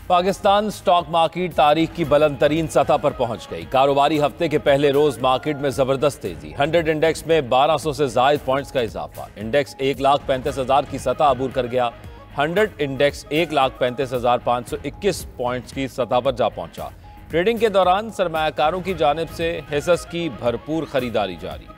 Pakistan stock market तारीख की बुलंद तरीन सतह पर पहुंच गई। कारोबारी हफ्ते के पहले रोज मार्केट में जबरदस्त तेजी। 100 इंडेक्स में 1200 से जायद पॉइंट्स का इजाफा। इंडेक्स 1,35,000 की सतह अबूर कर गया। 100 इंडेक्स 1,35,521 पॉइंट्स की सतह पर जा पहुंचा। ट्रेडिंग के दौरान सरमायाकारों की जानिब से हिस्स की भरपूर खरीदारी जारी।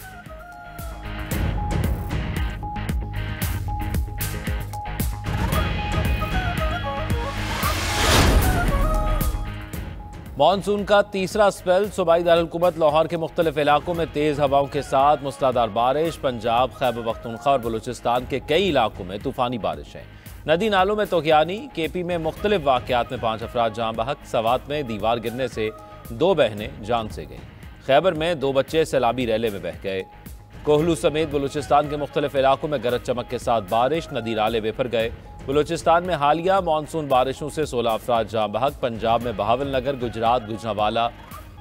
मानसून का तीसरा स्पेल। सूबाई दारुल-हुकूमत लाहौर के मुख्तलिफ इलाकों में तेज हवाओं के साथ मूसलाधार बारिश। पंजाब, खैबर पख्तूनख्वा और बलूचिस्तान के कई इलाकों में तूफानी बारिश है। नदी नालों में तोगयानी। केपी में मुख्तलिफ वाक़यात में 5 अफराद जान बहक। सवात में दीवार गिरने से 2 बहनें जान से गईं। खैबर में 2 बच्चे सैलाबी रैले में बह गए। कोहलू समेत बलूचिस्तान के मुख्तलिफ इलाकों में गरज चमक के साथ बारिश। नदी नाले बेफर गए। बलूचिस्तान में हालिया मानसून बारिशों से 16 अफराद जाँ बहक। पंजाब में बहावलनगर, गुजरात, गुजरावाला,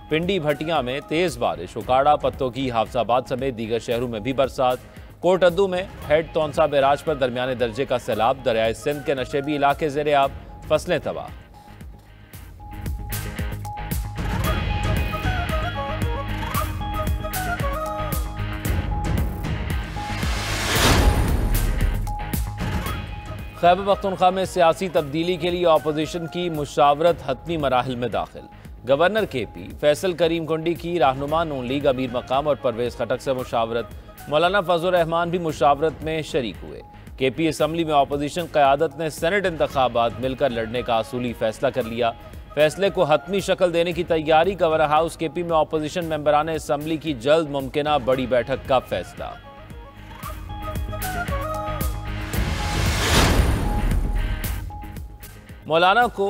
पिंडी, भटिया में तेज बारिश। उकाड़ा, पत्तोगी, हाफजाबाद समेत दीगर शहरों में भी बरसात। कोटअद्दू में हेड तौंसा बैराज पर दरमियाने दर्जे का सैलाब। दरियाए सिंध के नशेबी इलाके ज़ेरे-आब। फसलें तबाह। खैबर पख्तूनख्वा में सियासी तब्दीली के लिए अपोजिशन की मुशावरत हतमी मराहिल में दाखिल। गवर्नर केपी फैसल करीम कुंडी की रहनुमा नून लीग अमीर मकाम और परवेज खटक से मुशावरत। मौलाना फजल रहमान भी मुशावरत में शरीक हुए। केपी असम्बली में अपोजिशन क़यादत ने सेनेट इंतखाबात मिलकर लड़ने का असूली फैसला कर लिया। फैसले को हतमी शक्ल देने की तैयारी। गवर्नर हाउस केपी में अपोजिशन मेंबरान असम्बली की जल्द मुमकिना बड़ी बैठक का फैसला। मौलाना को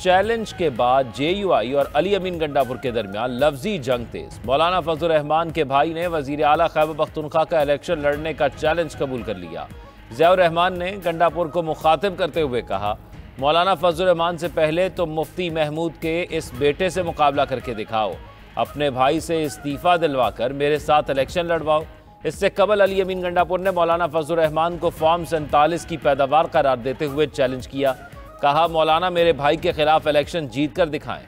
चैलेंज के बाद जेयूआई और अली अमीन गंडापुर के दरमियान लफ्जी जंग तेज। मौलाना फजल रहमान के भाई ने वजीर आला खैबर पख्तूनख्वा का इलेक्शन लड़ने का चैलेंज कबूल कर लिया। ज़ियाउर रहमान ने गंडापुर को मुखातिब करते हुए कहा, मौलाना फजल रहमान से पहले तो मुफ्ती महमूद के इस बेटे से मुकाबला करके दिखाओ। अपने भाई से इस्तीफा दिलवा कर मेरे साथ इलेक्शन लड़वाओ। इससे कबल अली अमीन गंडापुर ने मौलाना फजल रहमान को फॉर्म 47 की पैदावार करार देते हुए चैलेंज किया। कहा, मौलाना मेरे भाई के खिलाफ इलेक्शन जीत कर दिखाएं।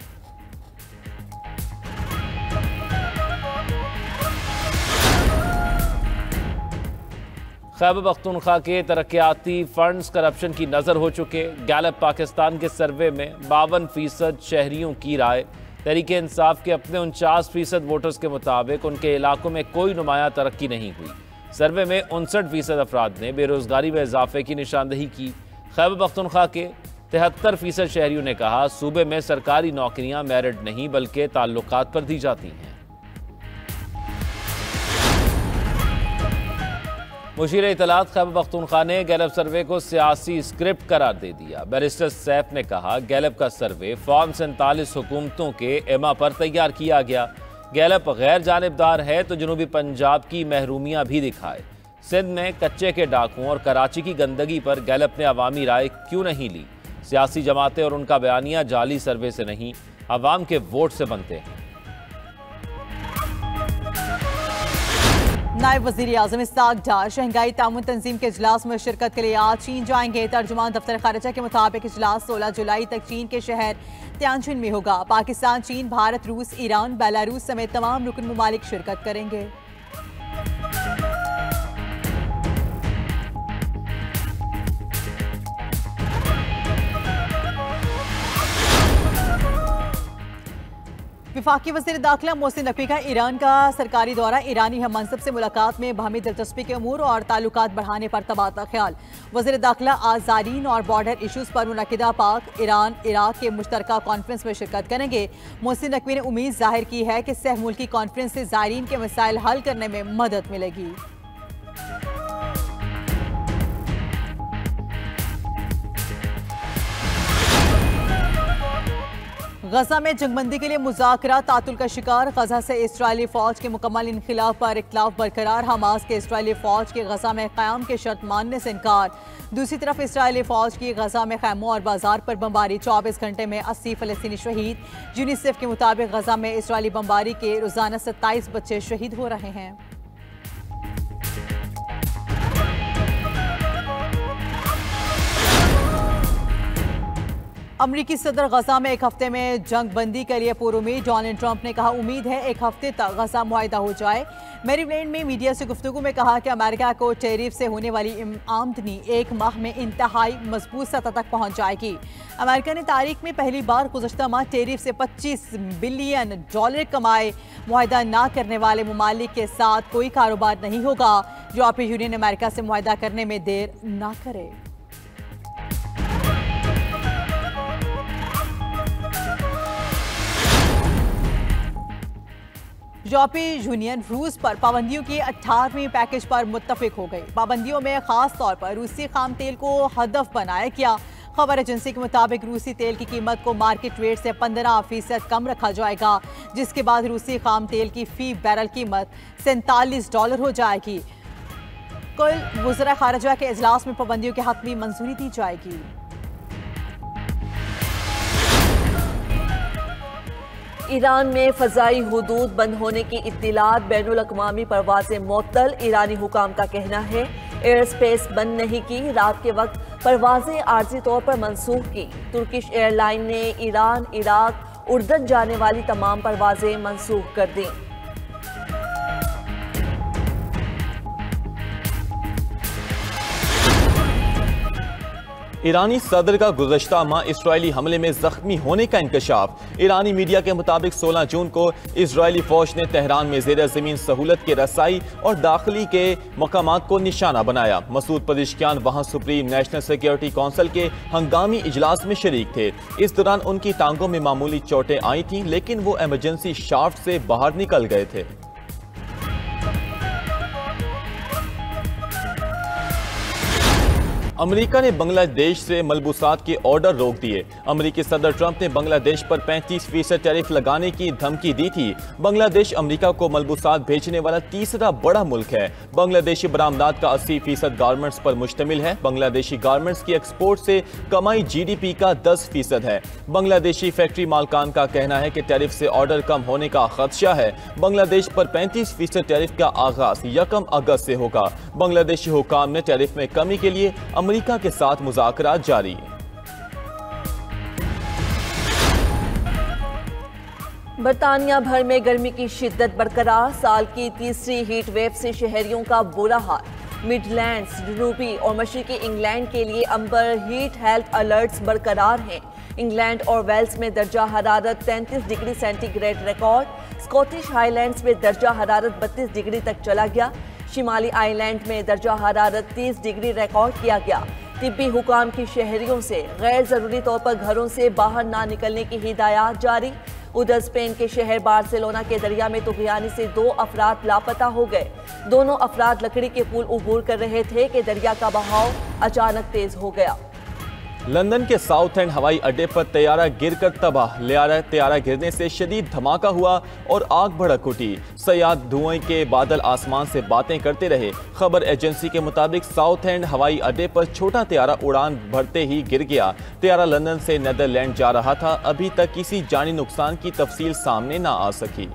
खैबर पख्तूनख्वा के तरक्याती फंड्स करप्शन की नजर हो चुके। गैलप पाकिस्तान के सर्वे में 52% शहरियों की राय। तहरीक इंसाफ के अपने 49% वोटर्स के मुताबिक उनके इलाकों में कोई नुमाया तरक्की नहीं हुई। सर्वे में 59% अफराद ने बेरोजगारी में इजाफे की निशानदही की। खैबर पख्तूनख्वा के 73% शहरियों ने कहा, सूबे में सरकारी नौकरियां मेरिट नहीं बल्कि ताल्लुकात पर दी जाती हैं। मुशीर इत्तलात खैबर पख्तूनख्वा ने गैलप सर्वे को सियासी स्क्रिप्ट करार दे दिया। बैरिस्टर सैफ ने कहा, गैलप का सर्वे फॉर्म 47 हुकूमतों के एमा पर तैयार किया गया। गैलप गैर जानिबदार है तो जनूबी पंजाब की महरूमियां भी दिखाए। सिंध में कच्चे के डाकुओं और कराची की गंदगी पर गैलप ने अवामी राय क्यों नहीं ली? सियासी जमातें और उनका बयानिया जाली सर्वे से नहीं, अवाम के वोट से बनते हैं। नायब वज़ीर आज़म इस्हाक डार शंघाई ताउन तंजीम के इजलास में शिरकत के लिए आज चीन जाएंगे। तर्जुमान दफ्तर खारिजा के मुताबिक इजलास 16 जुलाई तक चीन के शहर तियानजिन में होगा। पाकिस्तान, चीन, भारत, रूस, ईरान, बेलारूस समेत तमाम रुकन ममालिक शिरकत करेंगे। वफाकी वज़ीर दाखिला मोहसिन नकवी का ईरान का सरकारी दौरा। ईरानी हम मनसब से मुलाकात में बाहमी दिलचस्पी के अमूर और ताल्लुकात बढ़ाने पर तबादला ख्याल। वज़ीर दाखिला आज ज़ायरीन और बॉर्डर इशूज़ पर मुनक़िदा पाक ईरान इराक के मुश्तरका कॉन्फ्रेंस में शिरकत करेंगे। मोहसिन नकवी ने उम्मीद जाहिर की है कि सह मुल्की कॉन्फ्रेंस से ज़ायरीन के मसाइल हल करने में मदद मिलेगी। गजा में जंगबंदी के लिए मुज़ाकरा तातुल का शिकार। गजा से इस्राएली फौज के मुकम्मल इनखिलाफ पर इख्तिलाफ बरकरार। हमास के इस्राएली फौज के गजा में क़याम के शर्त मानने से इनकार। दूसरी तरफ इस्राएली फौज की गजा में खैमों और बाजार पर बमबारी। 24 घंटे में 80 फ़लस्तीनी शहीद। यूनिसेफ के मुताबिक गजा में इस्राएली बमबारी के रोज़ाना 27 बच्चे शहीद हो रहे हैं। अमरीकी सदर गजा में एक हफ्ते में जंग बंदी के लिए पुरुमीद। डोनाल्ड ट्रंप ने कहा उम्मीद है एक हफ्ते तक गजा मुआहिदा हो जाए। मैरीलैंड में मीडिया से गुफ्तगू में कहा कि अमेरिका को टैरिफ से होने वाली आमदनी एक माह में इंतहाई मजबूत सतह तक पहुंच जाएगी। अमेरिका ने तारीख में पहली बार गुज़श्ता माह टैरिफ से $25 बिलियन कमाए। मुआहिदा ना करने वाले ममालिक के साथ कोई कारोबार नहीं होगा। यूरोपीय यूनियन अमेरिका से मुआहिदा करने में देर ना करे। यूरोपीय यूनियन रूस पर पाबंदियों की 18वीं पैकेज पर मुत्तफिक हो गई। पाबंदियों में खास तौर पर रूसी खाम तेल को हदफ बनाया गया। खबर एजेंसी के मुताबिक रूसी तेल की कीमत को मार्केट रेट से 15% कम रखा जाएगा, जिसके बाद रूसी खाम तेल की फी बैरल कीमत $47 हो जाएगी। कल वज़रा खारजा के इजलास में पाबंदियों की हतमी मंजूरी दी जाएगी। ईरान में फ़ज़ाई हुदूद बंद होने की इत्तिलात, बैनुल अक़वामी परवाज़ें मुअत्तल। ईरानी हुकाम का कहना है एयर स्पेस बंद नहीं की, रात के वक्त परवाज़ें आर्जी तौर पर मनसूख की। तुर्किश एयरलाइन ने ईरान, इराक, उर्दन जाने वाली तमाम परवाज़ें मनसूख कर दी। ईरानी सदर का गुज़श्ता माह इसराइली हमले में जख्मी होने का इंकशाफ। ईरानी मीडिया के मुताबिक 16 जून को इसराइली फौज ने तेहरान में ज़ेर ज़मीन सहूलत के रसाई और दाखिली के मकामात को निशाना बनाया। मसूद पज़ेश्कियान वहाँ सुप्रीम नेशनल सिक्योरिटी कौंसिल के हंगामी इजलास में शरीक थे। इस दौरान उनकी टांगों में मामूली चोटें आई थीं, लेकिन वो एमरजेंसी शाफ्ट से बाहर निकल गए थे। अमेरिका ने बांग्लादेश से मलबूसात के ऑर्डर रोक दिए। अमेरिकी सदर ट्रंप ने बांग्लादेश पर 35% टैरिफ लगाने की धमकी दी थी। बांग्लादेश अमेरिका को मलबूसात भेजने वाला तीसरा बड़ा मुल्क है। बांग्लादेशी बरामदात का 80% गारमेंट्स पर मुश्तमिल है। बांग्लादेशी गारमेंट्स की एक्सपोर्ट से कमाई GDP का 10% है। बांग्लादेशी फैक्ट्री मालकान का कहना है कि टैरिफ से ऑर्डर कम होने का खदशा है। बांग्लादेश पर 35% टैरिफ का आगाज 1 अगस्त से होगा। बांग्लादेशी हुकाम ने टैरिफ में कमी के लिए अमेरिका के साथ मुज़ाकरात जारी। बरतानिया भर में गर्मी की शिद्दत बरकरार। साल की तीसरी हीट वेव से शहरियों का बुरा हाल। मिडलैंड्स, जनूबी और मशरकी इंग्लैंड के लिए अंबर हीट हेल्थ अलर्ट्स बरकरार हैं। इंग्लैंड और वेल्स में दर्जा हरारत 33 degree centigrade record. Scottish highlands में दर्जा हरारत 32 डिग्री तक चला गया। शिमाली आइलैंड में दर्जा हरारत 30 डिग्री रिकॉर्ड किया गया। तिब्बी हुकाम की शहरियों से गैर ज़रूरी तौर पर घरों से बाहर ना निकलने की हिदायत जारी। उधर स्पेन के शहर बार्सिलोना के दरिया में तुगयानी से 2 अफराद लापता हो गए। दोनों अफराद लकड़ी के पुल उबूर कर रहे थे कि दरिया का बहाव अचानक तेज हो गया। लंदन के साउथ एंड हवाई अड्डे पर तैयारा गिरकर तबाह। तैयारा गिरने से शदीद धमाका हुआ और आग भड़क उठी। सयाद धुएं के बादल आसमान से बातें करते रहे। खबर एजेंसी के मुताबिक साउथ एंड हवाई अड्डे पर छोटा तैयारा उड़ान भरते ही गिर गया। तैयारा लंदन से नीदरलैंड जा रहा था। अभी तक किसी जानी नुकसान की तफसील सामने ना आ सकी।